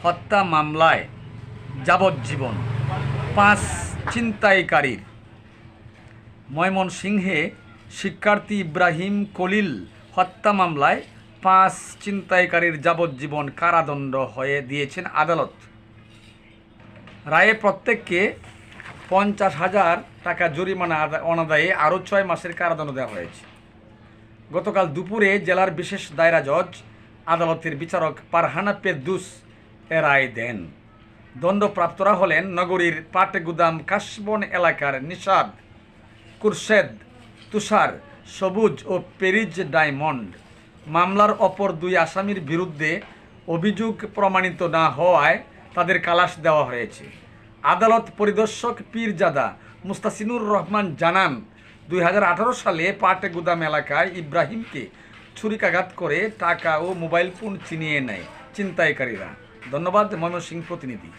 হত্যা মামলায় যাবজ্জীবন 5 ছিনতাইকারীর। ময়মনসিংহে শিক্ষার্থী ইব্রাহিম কলিল হত্যা মামলায় 5 ছিনতাইকারীর যাবজ্জীবন কারাদণ্ড হয়ে দিয়েছেন আদালত। রায়ে প্রত্যেককে 50,000 টাকা জরিমানা অনাদায়ে আরও 6 মাসের কারাদণ্ড দেওয়া হয়েছে। গতকাল দুপুরে জেলার বিশেষ দায়রা জজ আদালতের বিচারক পারহানা পেদ্দুস এ রায় দেন। দণ্ডপ্রাপ্তরা হলেন নগরীর পাটগুদাম কাশবন এলাকার নিশাদ, কুরশেদ, তুষার, সবুজ ও পেরিজ ডায়মন্ড। মামলার অপর 2 আসামির বিরুদ্ধে অভিযোগ প্রমাণিত না হওয়ায় তাদের খালাস দেওয়া হয়েছে। আদালত পরিদর্শক পীরজাদা মুস্তাসিনুর রহমান জানান, 2018 সালে পাটগুদাম এলাকায় ইব্রাহিমকে ছুরিকাঘাত করে টাকা ও মোবাইল ফোন ছিনিয়ে নেয় ছিনতাইকারীরা। ধন্যবাদ ময়মনসিংহ প্রতিনিধি।